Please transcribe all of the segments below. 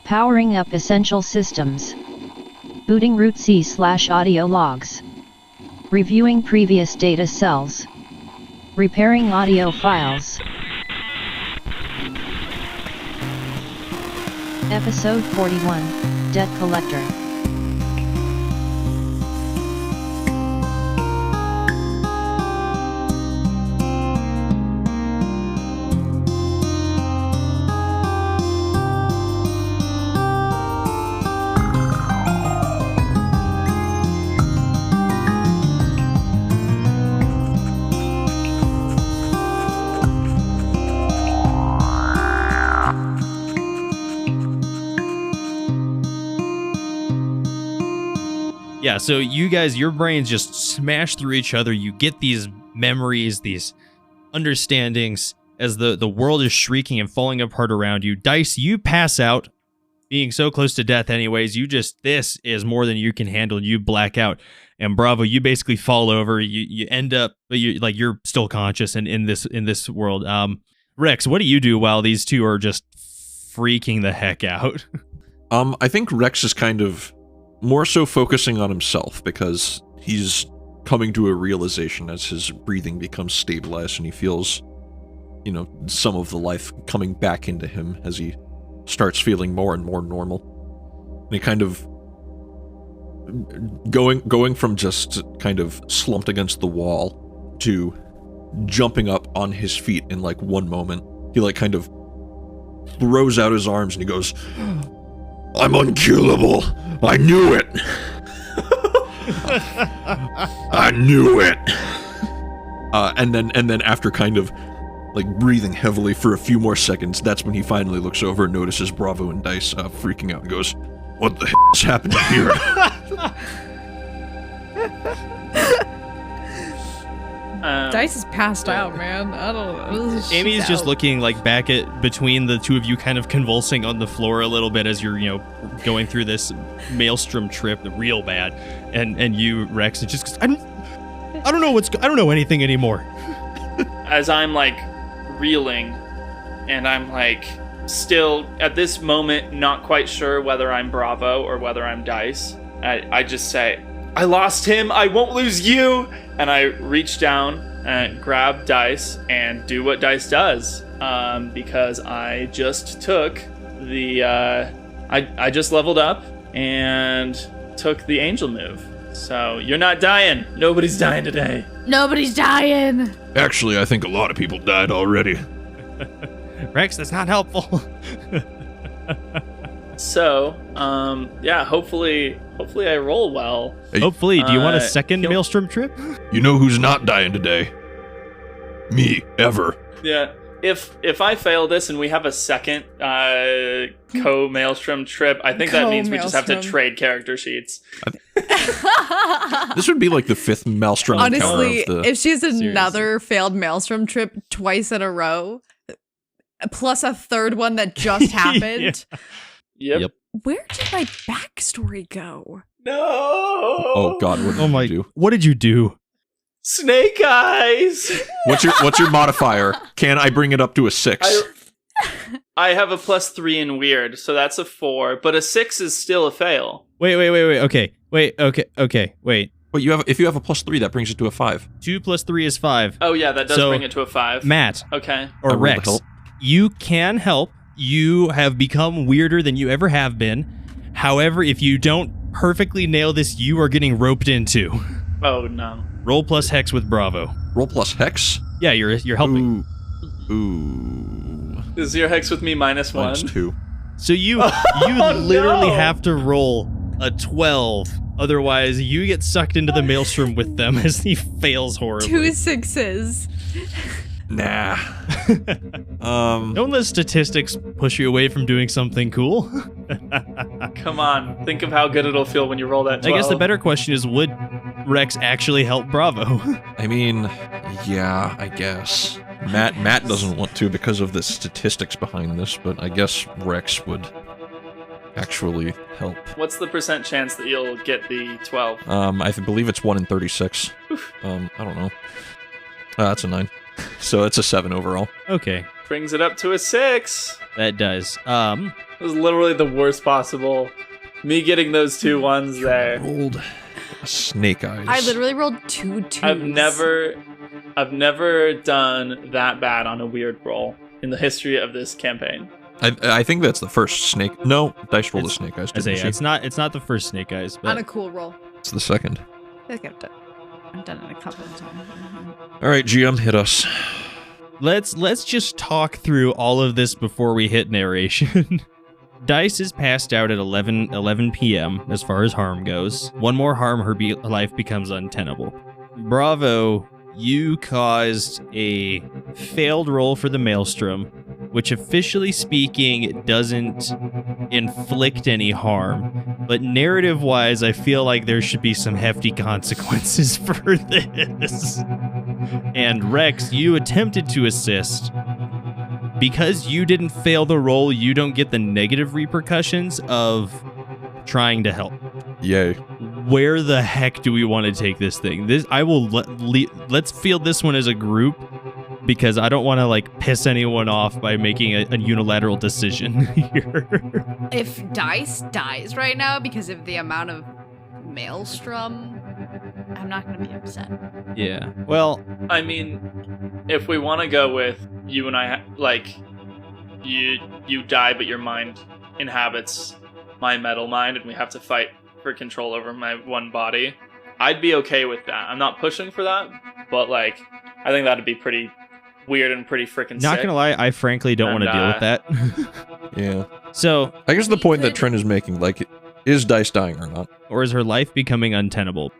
Powering up essential systems. Booting root C/audio logs. Reviewing previous data cells. Repairing audio files. Episode 41, Debt Collector. Yeah, so you guys, your brains just smash through each other. You get these memories, these understandings as the world is shrieking and falling apart around you. Dice, you pass out, being so close to death anyways. This is more than you can handle. You black out. And Bravo, you basically fall over. You end up, but you're still conscious in this world. Rex, what do you do while these two are just freaking the heck out? I think Rex is kind of more so focusing on himself because he's coming to a realization as his breathing becomes stabilized and he feels, some of the life coming back into him as he starts feeling more and more normal. And he kind of going from just kind of slumped against the wall to jumping up on his feet in one moment. He kind of throws out his arms and he goes, "I'm unkillable. I knew it. I knew it." And then after kind of breathing heavily for a few more seconds, that's when he finally looks over and notices Bravo and Dice freaking out and goes, "What the is happening here?" Dice is passed out, man. I don't know. Amy's just looking back at between the two of you, kind of convulsing on the floor a little bit as you're going through this maelstrom trip real bad, and you, Rex, it's just I don't know anything anymore. As I'm reeling, and I'm still at this moment not quite sure whether I'm Bravo or whether I'm Dice. I just say, "I lost him. I won't lose you." And I reach down and grab Dice and do what Dice does, because I just took the I just leveled up and took the angel move. So you're not dying. Nobody's dying today. Nobody's dying. Actually, I think a lot of people died already. Rex, that's not helpful. So, yeah, hopefully I roll well. Hey, hopefully. Do you want a second maelstrom trip? You know who's not dying today? Me, ever. Yeah. If I fail this and we have a second co-maelstrom trip, I think that means we just have to trade character sheets. This would be the fifth maelstrom encounter. Honestly, if she has another failed maelstrom trip twice in a row, plus a third one that just happened. Yep. Where did my backstory go? No. Oh God! What did you do? What did you do? Snake eyes. What's your modifier? Can I bring it up to a 6? I have a +3 in weird, so that's a 4. But a 6 is still a fail. Wait. Okay. Wait. But if you have a +3, that brings it to a 5. 2 + 3 is 5. Oh yeah, that does bring it to a 5. Matt. Okay. Or Rex. You can help. You have become weirder than you ever have been. However, if you don't perfectly nail this, you are getting roped into. Oh no. Roll plus hex with Bravo. Roll plus hex? Yeah, you're helping. Ooh. Is your hex with me -1? -2. So you literally have to roll a 12. Otherwise, you get sucked into the maelstrom with them as he fails horribly. 2 6s. Nah. Don't let statistics push you away from doing something cool. Come on, think of how good it'll feel when you roll that 12. I guess the better question is, would Rex actually help Bravo? I mean, yeah, I guess. Matt doesn't want to because of the statistics behind this, but I guess Rex would actually help. What's the % chance that you'll get the 12? I believe it's 1 in 36. I don't know. That's a 9. So it's a 7 overall. Okay. brings it up to a 6. That does. It was literally the worst possible. Me getting those 2 ones there. Rolled snake eyes. I literally rolled 2 twos. I've never done that bad on a weird roll in the history of this campaign. I think that's the first snake. No, Dice rolled a snake eyes. Isaiah, it's not the first snake eyes, but On a cool roll. It's the second. I think I've done it a couple of times. All right, GM, hit us. let's just talk through all of this before we hit narration. Dice is passed out at 11 p.m. as far as harm goes. One more harm, her life becomes untenable. Bravo, you caused a failed roll for the Maelstrom, which officially speaking doesn't inflict any harm, but narrative-wise, I feel like there should be some hefty consequences for this. And Rex, you attempted to assist. Because you didn't fail the roll, you don't get the negative repercussions of trying to help. Yay. Where the heck do we want to take this thing? Let's field this one as a group, because I don't want to like piss anyone off by making a unilateral decision here. If Dice dies right now because of the amount of Maelstrom, I'm not going to be upset. Yeah. Well, I mean, if we want to go with you and I, like, you die, but your mind inhabits my metal mind, and we have to fight for control over my one body, I'd be okay with that. I'm not pushing for that, but, like, I think that'd be pretty weird and pretty freaking sick. Not gonna lie, I frankly don't want to deal with that. Yeah. So, I guess the point that Trent is making, like, is Dice dying or not? Or is her life becoming untenable?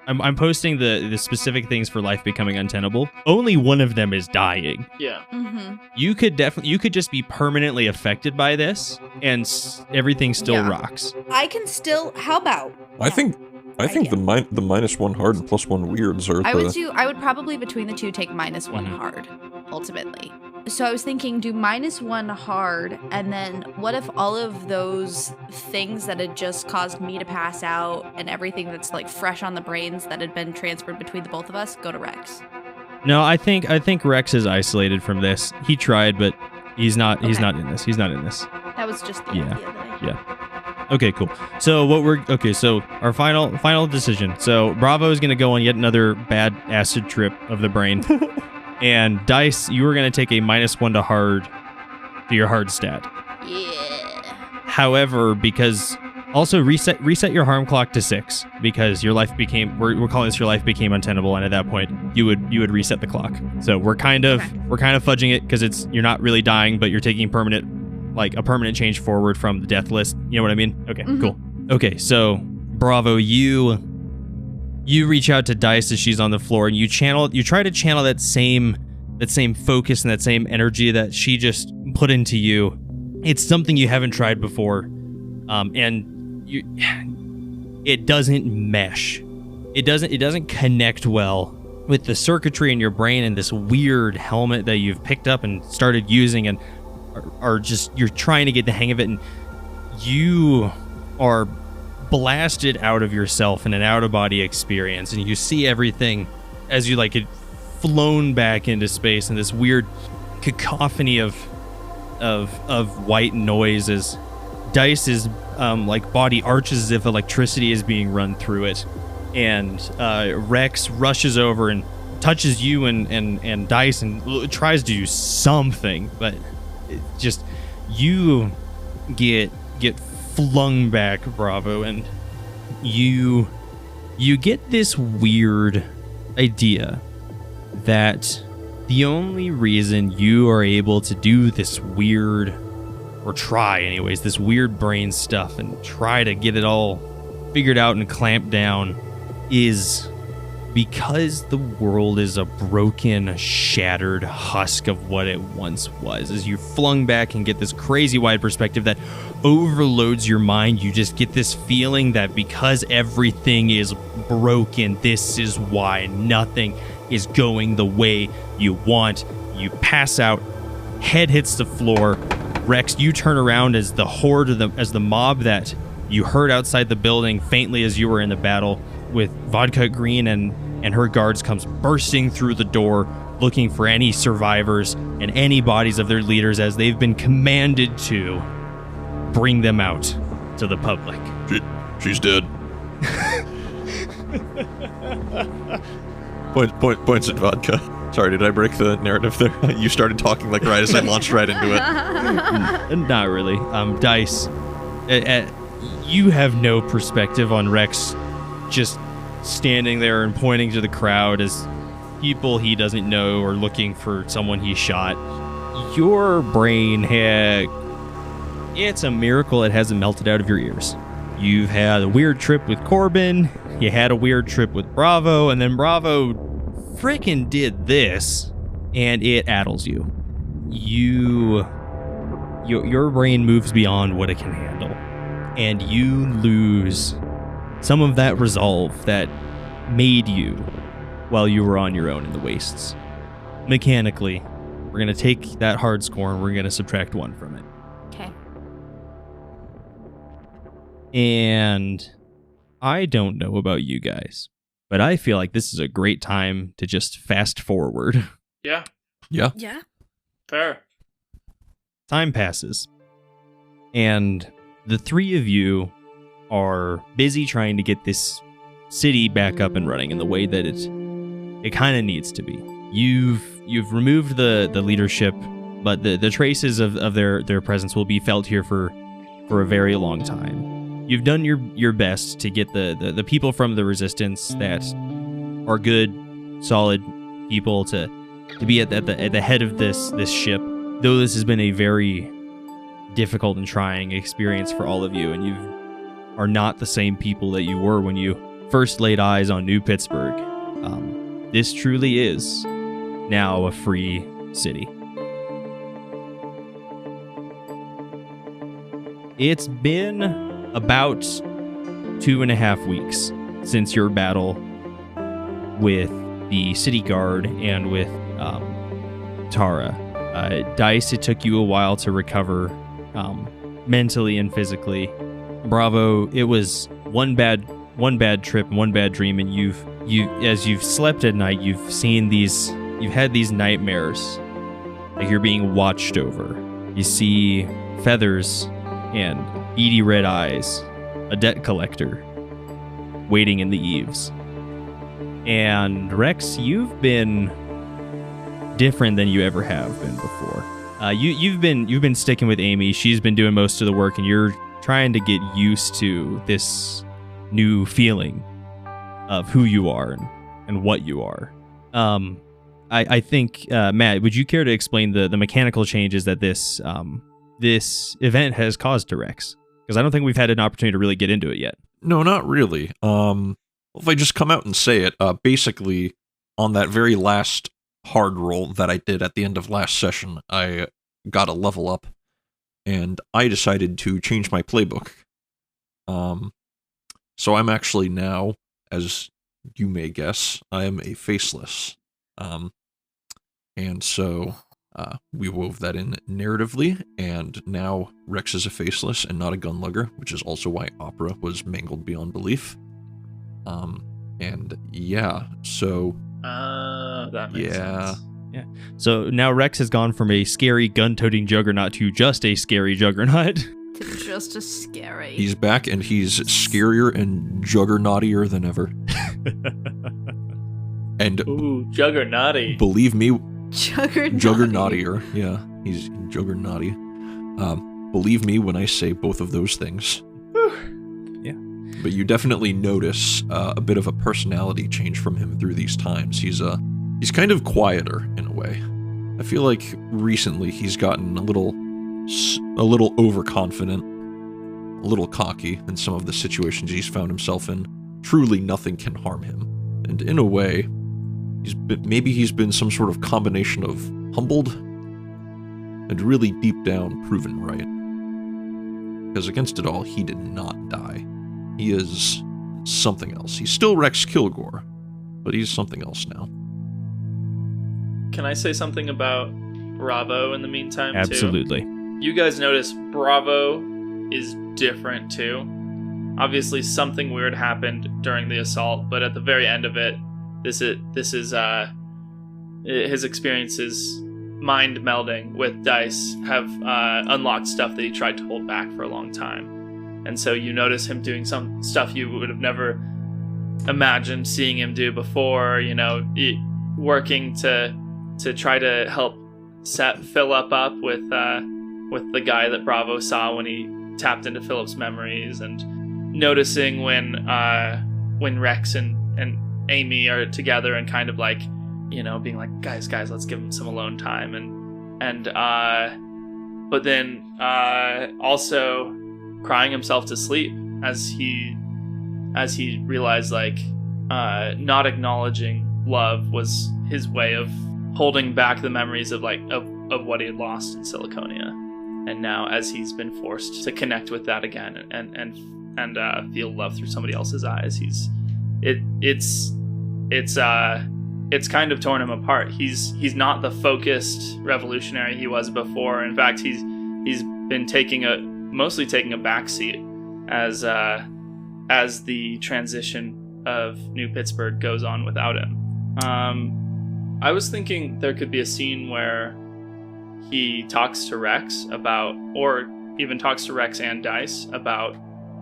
I'm posting the specific things for life becoming untenable. Only one of them is dying. Yeah. Mm-hmm. You could just be permanently affected by this, and everything still rocks. I can still. How about? I think the -1 hard and +1 weirds are. I would probably between the two take -1 hard, ultimately. So I was thinking, do -1 hard, and then what if all of those things that had just caused me to pass out and everything that's like fresh on the brains that had been transferred between the both of us go to Rex? No, I think Rex is isolated from this. He tried, but he's not in this. He's not in this. That was just the idea that I Yeah. Okay, cool. So so our final decision. So Bravo is going to go on yet another bad acid trip of the brain. And Dice, you were going to take a -1 to hard to your hard stat. Yeah. However, because also reset your harm clock to 6, because your life became we're calling this your life became untenable, and at that point you would reset the clock. So we're kind of fudging it because you're not really dying, but you're taking a permanent change forward from the death list. You know what I mean? Okay, cool. Okay, so Bravo, you reach out to Dice as she's on the floor, and you try to channel that same focus and that same energy that she just put into you. It's something you haven't tried before, and it doesn't mesh. It doesn't connect well with the circuitry in your brain and this weird helmet that you've picked up and started using, and you're trying to get the hang of it, and you are blasted out of yourself in an out-of-body experience, and you see everything as you get flown back into space in this weird cacophony of white noise as Dice's body arches as if electricity is being run through it, and Rex rushes over and touches you and Dice and tries to do something, but you get flung back, Bravo, and you get this weird idea that the only reason you are able to do this weird, or try anyways, this weird brain stuff and try to get it all figured out and clamped down is because the world is a broken, shattered husk of what it once was. As you're flung back and get this crazy wide perspective that overloads your mind, you just get this feeling that because everything is broken, this is why nothing is going the way you want. You pass out, head hits the floor. Rex, you turn around as the horde, as the mob that you heard outside the building faintly as you were in the battle with Vodka Green and her guards comes bursting through the door, looking for any survivors and any bodies of their leaders as they've been commanded to bring them out to the public. She's dead. Points at vodka. Sorry, did I break the narrative there? You started talking like right as I launched right into it. Not really. Dice, you have no perspective on Rex just standing there and pointing to the crowd as people he doesn't know are looking for someone he shot. Your brain it's a miracle it hasn't melted out of your ears. You've had a weird trip with Corbin, you had a weird trip with Bravo, and then Bravo frickin' did this, and it addles you. Your brain moves beyond what it can handle, and you lose some of that resolve that made you while you were on your own in the wastes. Mechanically, we're going to take that hard score and we're going to subtract 1 from it. Okay. And I don't know about you guys, but I feel like this is a great time to just fast forward. Yeah. Yeah. Yeah. Fair. Time passes, and the 3 of you are busy trying to get this city back up and running in the way that it kind of needs to be. You've removed the leadership, but the traces of their presence will be felt here for a very long time. You've done your best to get the people from the resistance that are good, solid people to be at the head of this ship. Though this has been a very difficult and trying experience for all of you, and you are not the same people that you were when you first laid eyes on New Pittsburgh. This truly is now a free city. It's been about 2.5 weeks since your battle with the city guard and with Tara. Dice, it took you a while to recover mentally and physically. Bravo, it was one bad trip, one bad dream, and as you've slept at night, you've had these nightmares, like you're being watched over. You see feathers and beady red eyes, a debt collector waiting in the eaves. And Rex, you've been different than you ever have been before. You've been sticking with Amy. She's been doing most of the work, and you're trying to get used to this new feeling of who you are and what you are. I think Matt, would you care to explain the mechanical changes that this event has caused to Rex? Because I don't think we've had an opportunity to really get into it yet. No, not really. If I just come out and say it, basically, on that very last hard roll that I did at the end of last session, I got a level up, and I decided to change my playbook. So I'm actually now, as you may guess, I am a faceless. And so we wove that in narratively, and now Rex is a faceless and not a gun lugger, which is also why Opera was mangled beyond belief. And yeah, so... that makes sense. Yeah. So now Rex has gone from a scary gun-toting juggernaut to just a scary juggernaut. Just as scary. He's back, and he's scarier and juggernautier than ever. And ooh, juggernauty. Believe me, Juggernauty. juggernautier. Yeah, he's juggernauty. Believe me when I say both of those things. Yeah. But you definitely notice a bit of a personality change from him through these times. He's kind of quieter in a way. I feel like recently he's gotten a little overconfident, a little cocky in some of the situations he's found himself in. Truly nothing can harm him. And in a way, he's been some sort of combination of humbled and really deep down proven right. Because against it all, he did not die. He is something else. He's still Rex Kilgore, but he's something else now. Can I say something about Bravo in the meantime, too? Absolutely. You guys notice Bravo is different, too. Obviously, something weird happened during the assault, but at the very end of it, this is his experiences mind melding with Dice have unlocked stuff that he tried to hold back for a long time. And so you notice him doing some stuff you would have never imagined seeing him do before, working to try to help set Philip up with the guy that Bravo saw when he tapped into Philip's memories, and noticing when Rex and Amy are together and kind of like, being like, guys, let's give him some alone time, but then also crying himself to sleep as he realized like not acknowledging love was his way of holding back the memories of what he had lost in Siliconia. And now as he's been forced to connect with that again and feel love through somebody else's eyes, it's kind of torn him apart. He's not the focused revolutionary he was before. In fact, he's been mostly taking a backseat as the transition of New Pittsburgh goes on without him. I was thinking there could be a scene where he talks to Rex about, or even talks to Rex and Dice about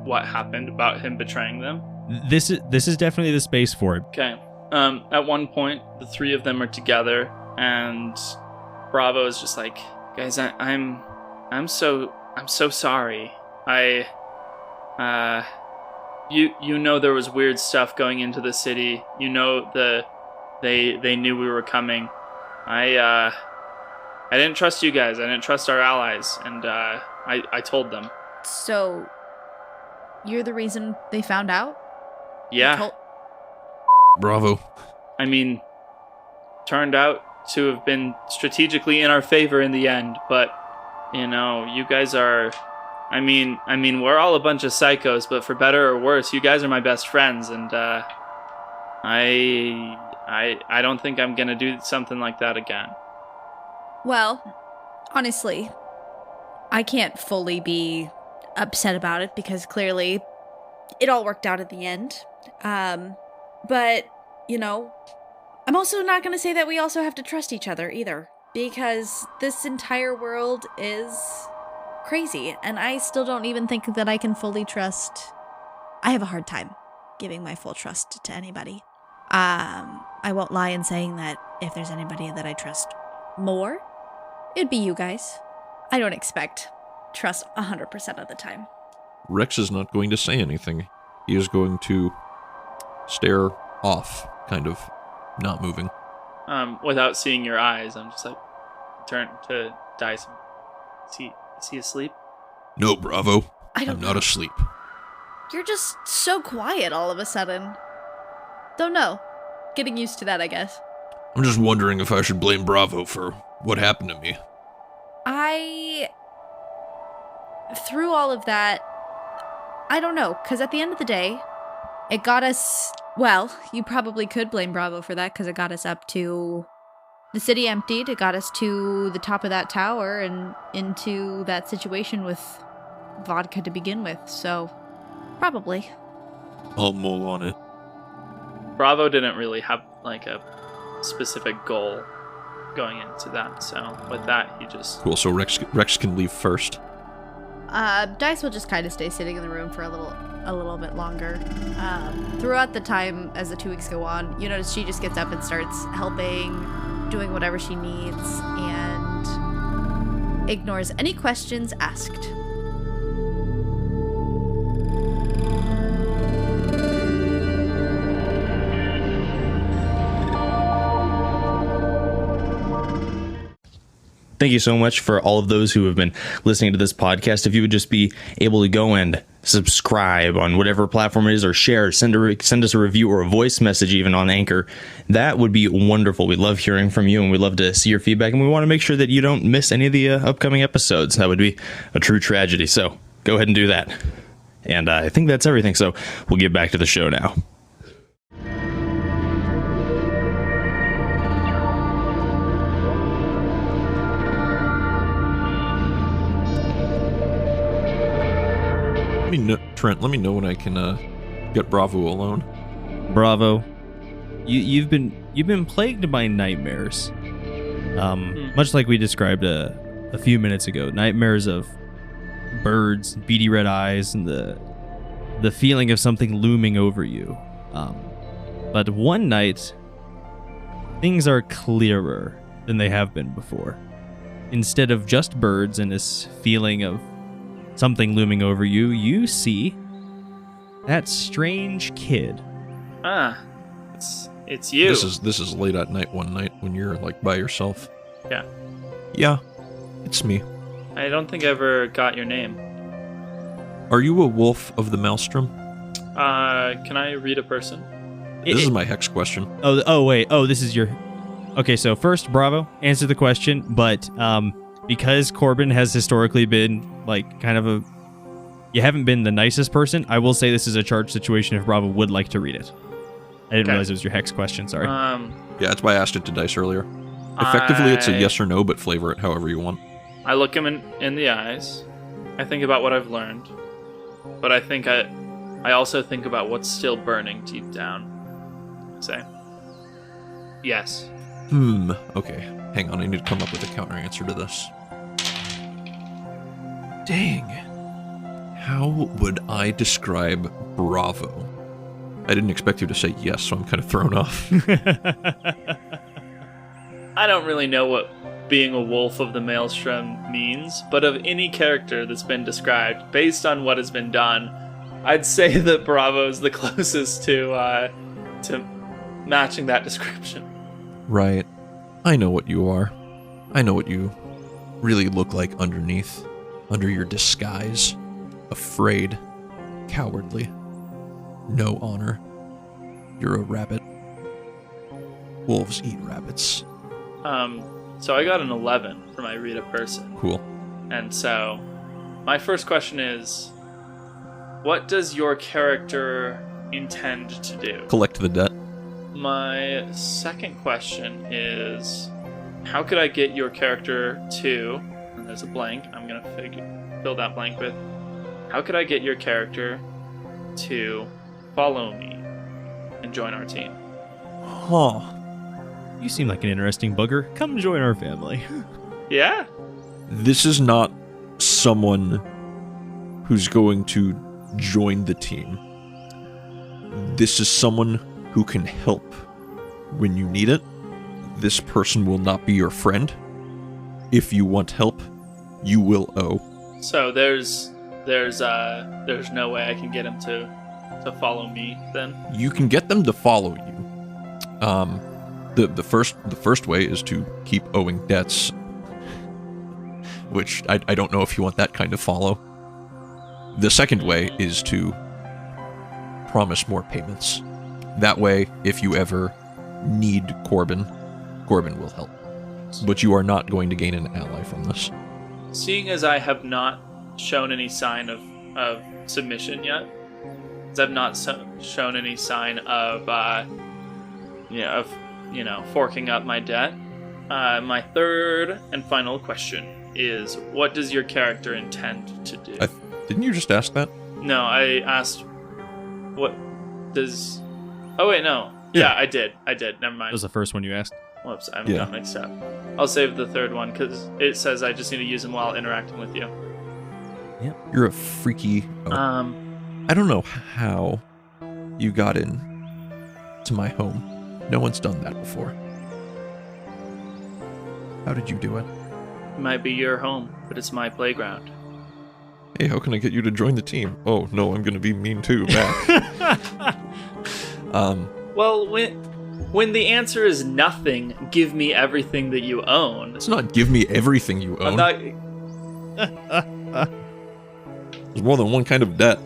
what happened, about him betraying them. This is definitely the space for it. Okay. At one point, the three of them are together, and Bravo is just like, guys, I'm so sorry. You know there was weird stuff going into the city. They knew we were coming. I didn't trust you guys. I didn't trust our allies, and I told them. So, you're the reason they found out? Yeah. Bravo. I mean, turned out to have been strategically in our favor in the end, but you guys are. I mean, we're all a bunch of psychos, but for better or worse, you guys are my best friends, and I don't think I'm gonna do something like that again. Well, honestly, I can't fully be upset about it because clearly it all worked out at the end. But, I'm also not going to say that we also have to trust each other either, because this entire world is crazy, and I still don't even think that I can fully trust. I have a hard time giving my full trust to anybody. I won't lie in saying that if there's anybody that I trust more, it'd be you guys. I don't expect trust 100% of the time. Rex is not going to say anything. He is going to stare off, kind of not moving. Without seeing your eyes, I'm just like, turn to Dice. Is he asleep? No, Bravo. I'm not asleep. You're just so quiet all of a sudden. Don't know. Getting used to that, I guess. I'm just wondering if I should blame Bravo for what happened to me. Through all of that, I don't know, because at the end of the day, it got us, well, you probably could blame Bravo for that, because it got us up to the city emptied, it got us to the top of that tower, and into that situation with vodka to begin with, so probably. I'll mull on it. Bravo didn't really have, like, a specific goal going into that, so with that, he just... Cool, so Rex can leave first. Dice will just kind of stay sitting in the room for a little bit longer. Throughout the time, as the 2 weeks go on, you notice she just gets up and starts helping, doing whatever she needs, and ignores any questions asked. Thank you so much for all of those who have been listening to this podcast. If you would just be able to go and subscribe on whatever platform it is, or share, send us a review or a voice message even on Anchor, that would be wonderful. We love hearing from you, and we love to see your feedback, and we want to make sure that you don't miss any of the upcoming episodes. That would be a true tragedy. So go ahead and do that. And I think that's everything. So we'll get back to the show now. Trent, let me know when I can get Bravo alone. Bravo, you've been plagued by nightmares. Much like we described a few minutes ago, nightmares of birds, beady red eyes, and the feeling of something looming over you. But one night, things are clearer than they have been before. Instead of just birds and this feeling of something looming over you, you see that strange kid. It's you. This is late at night one night when you're like by yourself. Yeah. Yeah, it's me. I don't think I ever got your name. Are you a wolf of the maelstrom? Can I read a person? This is my hex question. Wait. This is your... Okay, so first, Bravo, answer the question, but because Corbin has historically been, like, kind of you haven't been the nicest person, I will say this is a charged situation if Bravo would like to read it. I didn't realize it was your hex question, sorry. Yeah, that's why I asked it to Dice earlier. Effectively, it's a yes or no, but flavor it however you want. I look him in the eyes. I think about what I've learned. But I think I also think about what's still burning deep down. Say, yes. Okay. Hang on, I need to come up with a counter answer to this. Dang. How would I describe Bravo? I didn't expect you to say yes, so I'm kind of thrown off. I don't really know what being a wolf of the maelstrom means, but of any character that's been described, based on what has been done, I'd say that Bravo is the closest to matching that description. Right. I know what you are. I know what you really look like underneath. Under your disguise. Afraid. Cowardly. No honor. You're a rabbit. Wolves eat rabbits. So I got an 11 for my read a person. Cool. And so, my first question is, what does your character intend to do? Collect the debt. My second question is, how could I get your character to, and there's a blank, I'm going to fill that blank with, how could I get your character to follow me and join our team? Huh. You seem like an interesting bugger. Come join our family. Yeah? This is not someone who's going to join the team. This is someone who can help when you need it. This person will not be your friend. If you want help, you will owe. So there's no way I can get him to follow me then? You can get them to follow you. The first way is to keep owing debts, which I don't know if you want that kind of follow. The second way is to promise more payments. That way, if you ever need Corbin will help. But you are not going to gain an ally from this. Seeing as I have not shown any sign of submission yet, as I've not shown any sign of forking up my debt, my third and final question is, what does your character intend to do? Didn't you just ask that? No, I asked, what does... Oh, wait, no. Yeah, I did. Never mind. That was the first one you asked. Whoops, I got mixed up. I'll save the third one, because it says I just need to use them while interacting with you. Yep. You're a freaky... I don't know how you got in to my home. No one's done that before. How did you do it? It might be your home, but it's my playground. Hey, how can I get you to join the team? Oh, no, I'm going to be mean too, back. Well, when the answer is nothing, give me everything that you own. It's not give me everything you own. There's more than one kind of debt.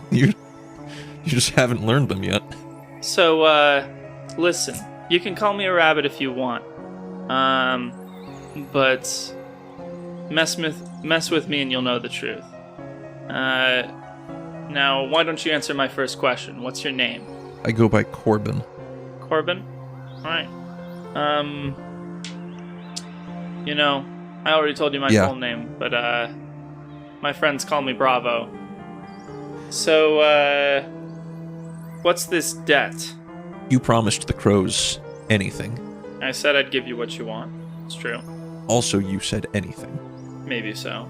You just haven't learned them yet. So, listen, you can call me a rabbit if you want. But mess with me and you'll know the truth. Now, why don't you answer my first question? What's your name? I go by Corbin. Corbin? Alright. I already told you my full name, but, my friends call me Bravo. So, what's this debt? You promised the crows anything. I said I'd give you what you want. It's true. Also, you said anything. Maybe so.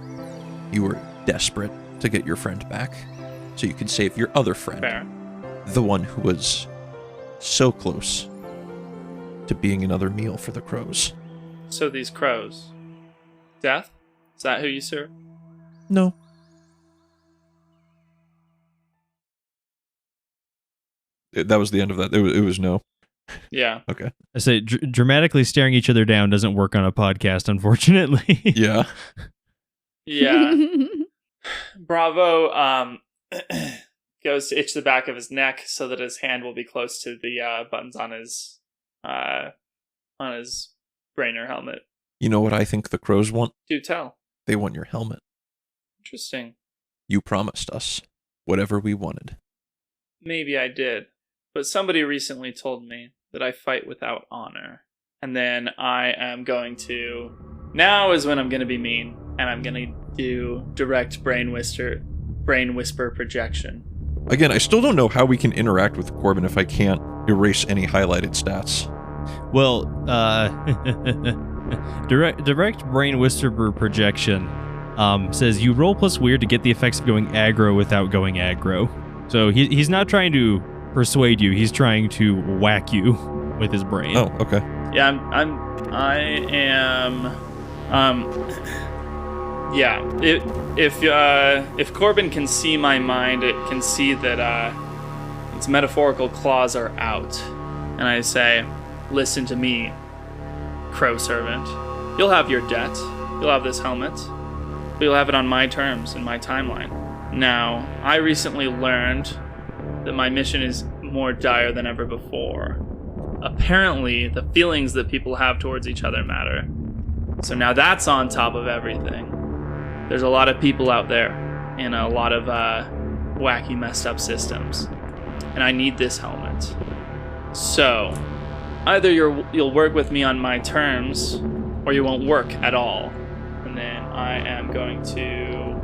You were desperate to get your friend back, so you could save your other friend. Fair. The one who was so close to being another meal for the crows. So these crows. Death? Is that who you serve? No. That was the end of that. It was no. Yeah. Okay. I say dramatically staring each other down doesn't work on a podcast, unfortunately. Yeah. Yeah. Bravo goes to itch the back of his neck so that his hand will be close to the buttons on his brainer helmet. You know what I think the crows want? Do tell. They want your helmet. Interesting. You promised us whatever we wanted. Maybe I did. But somebody recently told me that I fight without honor. And then I am going to... Now is when I'm going to be mean. And I'm going to do direct brain whisper projection. Again, I still don't know how we can interact with Corbin if I can't erase any highlighted stats. Well, direct brain whisper projection says you roll plus weird to get the effects of going aggro without going aggro. So he's not trying to persuade you. He's trying to whack you with his brain. Oh, okay. Yeah, I am. Yeah. If Corbin can see my mind, it can see that its metaphorical claws are out, and I say, "Listen to me, crow servant. You'll have your debt. You'll have this helmet. But you'll have it on my terms in my timeline. Now, I recently learned that my mission is more dire than ever before. Apparently, the feelings that people have towards each other matter. So now that's on top of everything. There's a lot of people out there in a lot of wacky, messed up systems. And I need this helmet. So, either you'll work with me on my terms, or you won't work at all." And then I am going to...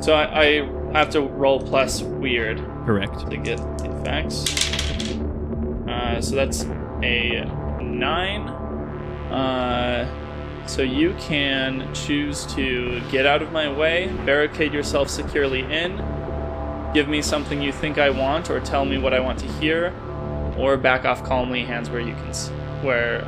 So I have to roll plus weird. Correct. To get the effects. So that's a 9. So you can choose to get out of my way, barricade yourself securely in, give me something you think I want, or tell me what I want to hear, or back off calmly, hands where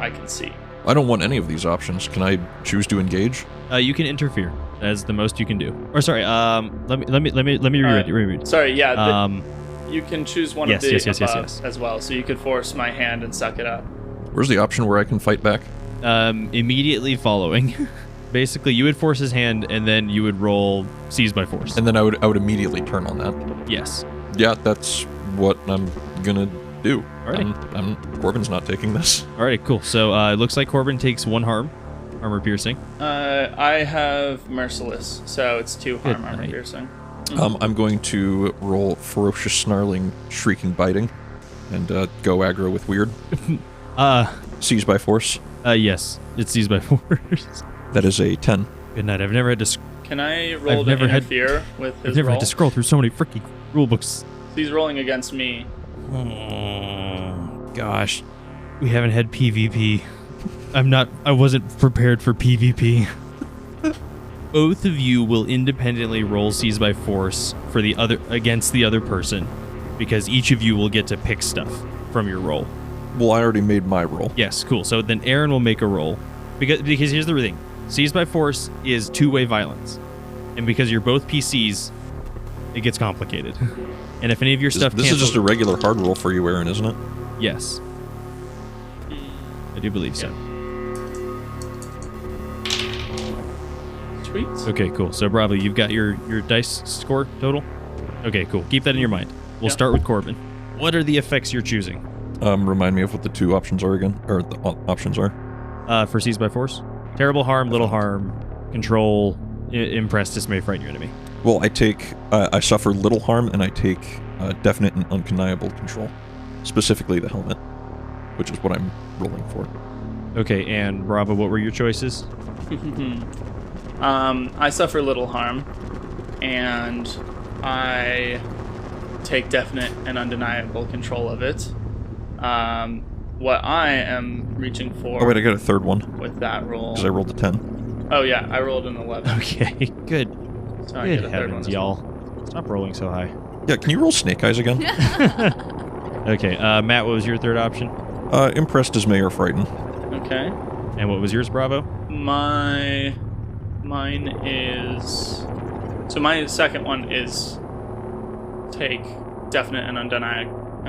I can see. I don't want any of these options. Can I choose to engage? You can interfere. That's the most you can do. Or sorry, let me reread. Sorry, yeah. You can choose one of the yes. as well, so you could force my hand and suck it up. Where's the option where I can fight back? Immediately following. Basically, you would force his hand, and then you would roll seize by force. And then I would immediately turn on that. Yes. Yeah, that's what I'm gonna do. Alrighty. Corbin's not taking this. Alrighty, cool. So it looks like Corbin takes 1 harm, armor piercing. I have merciless, so it's 2 harm Good armor night. piercing. I'm going to roll ferocious snarling, shrieking, biting, and go aggro with weird. Seize by force. Yes, it's seized by force. That is a 10. Good night. I've never had to. Can I roll to interfere with his I've never roll? had to scroll through so many freaking rule books. He's rolling against me. Oh, gosh, we haven't had PvP. I wasn't prepared for PvP. Both of you will independently roll seize by force for the other against the other person, because each of you will get to pick stuff from your roll. Well, I already made my roll. Yes, cool. So then Aaron will make a roll, because here's the thing: seize by force is 2-way violence, and because you're both PCs, it gets complicated. And if any of your stuff This is just a regular hard roll for you, Aaron, isn't it? Yes, I do believe so. Sweet. Okay, cool. So Bravo, you've got your dice score total? Okay, cool. Keep that in your mind. We'll start with Corbin. What are the effects you're choosing? Remind me of what the 2 options are again, or the options are. For seize by force? Terrible harm, little harm, control, impress, dismay, frighten your enemy. Well, I suffer little harm, and I take definite and undeniable control. Specifically the helmet, which is what I'm rolling for. Okay, and Bravo, what were your choices? I suffer little harm, and I take definite and undeniable control of it. what I am reaching for. Oh wait, I got a third one with that roll. because I rolled a 10. Oh yeah, I rolled an 11. Okay, good. So I Good get a third one heavens, as well. y'all. Stop rolling so high. Yeah, can you roll Snake Eyes again? Okay, Matt, what was your third option? Impressed, dismay, or frightened. Okay. And what was yours, Bravo? Mine is. So my second one is take definite and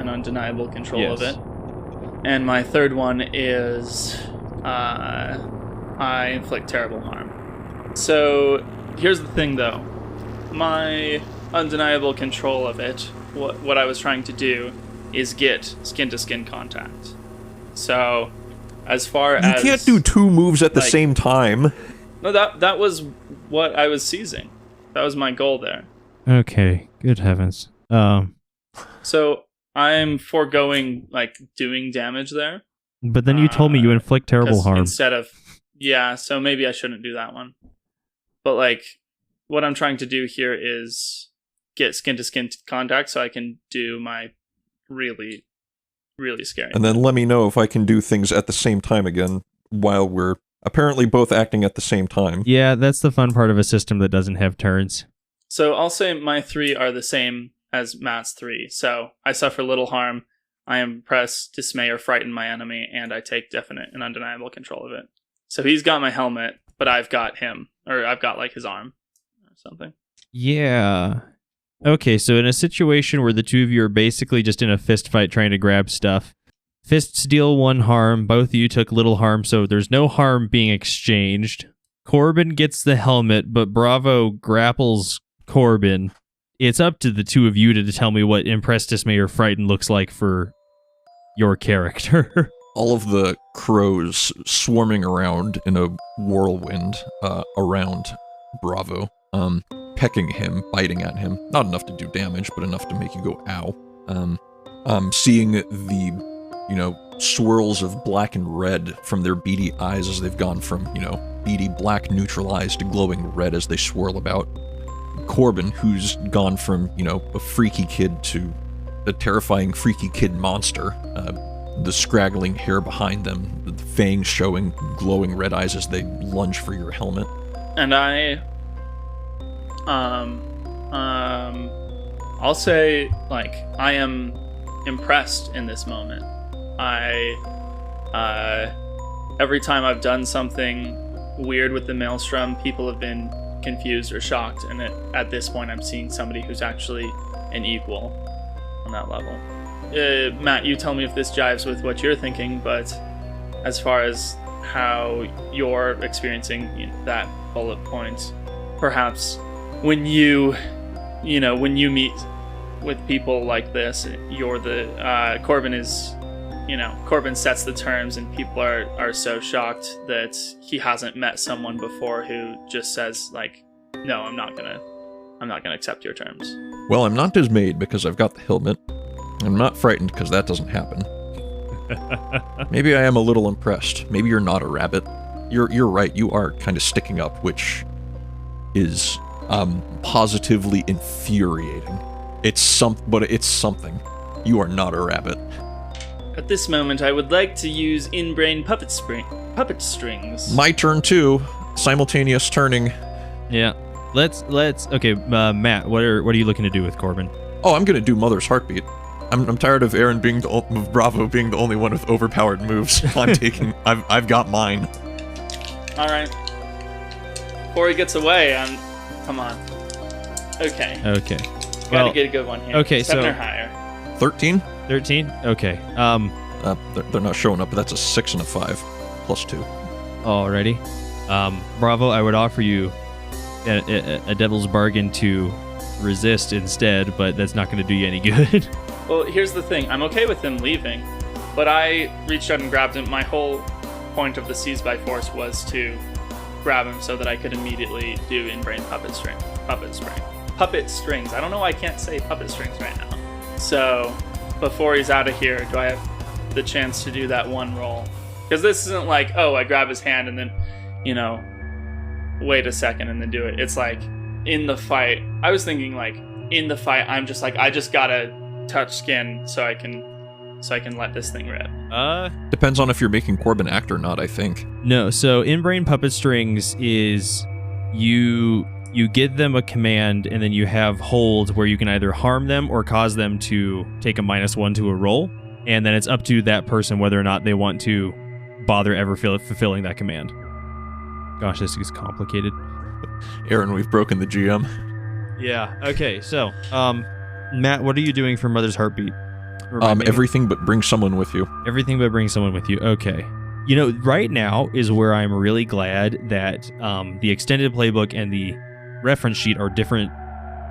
undeniable control of Yes. it. And my third one is I inflict terrible harm. So here's the thing, though. My undeniable control of it, what I was trying to do, is get skin-to-skin contact. So as far as... You can't do two moves at the like- same time. No, that was what I was seizing. That was my goal there. Okay, good heavens. So I'm foregoing, like, doing damage there. But then you told me you inflict terrible 'Cause harm. Instead of... Yeah, so maybe I shouldn't do that one. But, like, what I'm trying to do here is get skin-to-skin contact so I can do my really, really scary... And then let me know if I can do things at the same time again while we're apparently both acting at the same time. Yeah, that's the fun part of a system that doesn't have turns. So I'll say my 3 are the same as Matt's 3. So I suffer little harm, I impress, dismay, or frighten my enemy, and I take definite and undeniable control of it. So he's got my helmet, but I've got him. Or I've got, like, his arm or something. Yeah. Okay, so in a situation where the two of you are basically just in a fist fight trying to grab stuff, fists deal 1 harm, both of you took little harm, so there's no harm being exchanged. Corbin gets the helmet, but Bravo grapples Corbin. It's up to the two of you to tell me what impressed, dismay, or frightened looks like for your character. All of the crows swarming around in a whirlwind around Bravo, pecking him, biting at him. Not enough to do damage, but enough to make you go ow. Seeing the, swirls of black and red from their beady eyes as they've gone from, beady black neutralized to glowing red as they swirl about. Corbin, who's gone from, a freaky kid to a terrifying freaky kid monster. The scraggling hair behind them, the fangs showing, glowing red eyes as they lunge for your helmet. And I'll say, like, I am impressed in this moment. Every time I've done something weird with the Maelstrom, people have been confused or shocked, and at this point I'm seeing somebody who's actually an equal on that level. Matt, you tell me if this jives with what you're thinking, but as far as how you're experiencing that bullet point, perhaps when you meet with people like this, you're the Corbin sets the terms, and people are so shocked that he hasn't met someone before who just says, like, no, I'm not gonna accept your terms. Well, I'm not dismayed because I've got the helmet. I'm not frightened because that doesn't happen. Maybe I am a little impressed. Maybe you're not a rabbit. You're right, you are kind of sticking up, which is positively infuriating. It's something. You are not a rabbit. At this moment, I would like to use in-brain puppet strings. My turn too. Simultaneous turning. Yeah. Let's okay, Matt, what are you looking to do with Corbin? Oh, I'm gonna do Mother's Heartbeat. I'm tired of Aaron being of Bravo being the only one with overpowered moves. I've got mine. All right. Before he gets away, come on. Okay. Gotta get a good one here. Okay, 7 so or higher. 13? 13? Okay. They're not showing up, but that's a 6 and a 5. Plus 2. Alrighty. Bravo, I would offer you a devil's bargain to resist instead, but that's not going to do you any good. Well, here's the thing. I'm okay with him leaving, but I reached out and grabbed him. My whole point of the Seize by Force was to grab him so that I could immediately do in-brain puppet strings. I don't know why I can't say puppet strings right now. So, before he's out of here, do I have the chance to do that one roll? Because this isn't like, oh, I grab his hand and then, wait a second and then do it. It's like, in the fight, I was thinking, like, in the fight, I'm just like, I just gotta touch skin so I can so I can let this thing rip? Depends on if you're making Corbin act or not, I think. No, so in-brain puppet strings is you give them a command and then you have holds where you can either harm them or cause them to take a -1 to a roll, and then it's up to that person whether or not they want to bother ever fulfilling that command. Gosh, this is complicated. Aaron, we've broken the GM. Yeah, okay, so, Matt, what are you doing for Mother's Heartbeat? Everything but bring someone with you. Everything but bring someone with you. Okay. You know, right now is where I'm really glad that the extended playbook and the reference sheet are different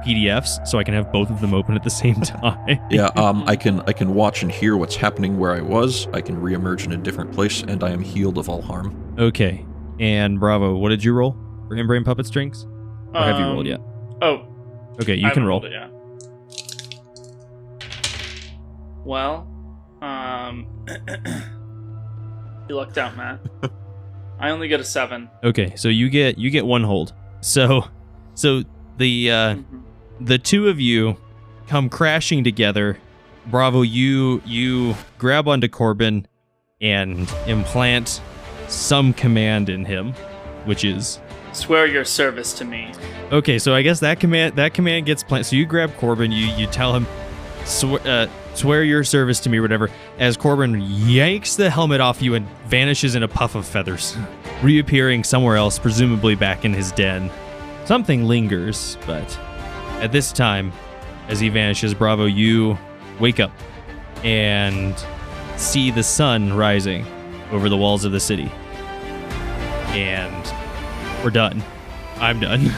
PDFs, so I can have both of them open at the same time. Yeah, I can watch and hear what's happening where I was. I can reemerge in a different place, and I am healed of all harm. Okay. And Bravo, what did you roll for in-brain puppet strings? Or have you rolled yet? Oh. Okay, you can roll. Rolled it, yeah. Well, you lucked out, Matt. I only get a 7. Okay, so you get one hold. So the two of you come crashing together. Bravo, you grab onto Corbin and implant some command in him, which is swear your service to me. Okay, so I guess that command gets planted. So you grab Corbin, you tell him swear your service to me, whatever, as Corbin yanks the helmet off you and vanishes in a puff of feathers, reappearing somewhere else, presumably back in his den. Something lingers, but at this time, as he vanishes, Bravo, you wake up and see the sun rising over the walls of the city. And we're done. I'm done.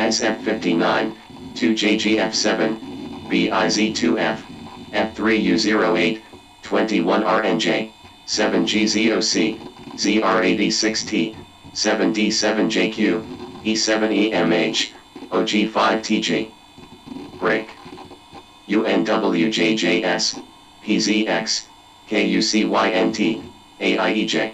SF59, 2JGF7, BIZ2F, F3U08, 21RNJ, 7GZOC, ZR86T, 7D7JQ, E7EMH, OG5TG. Break. UNWJJS, PZX, KUCYNT, AIEJ.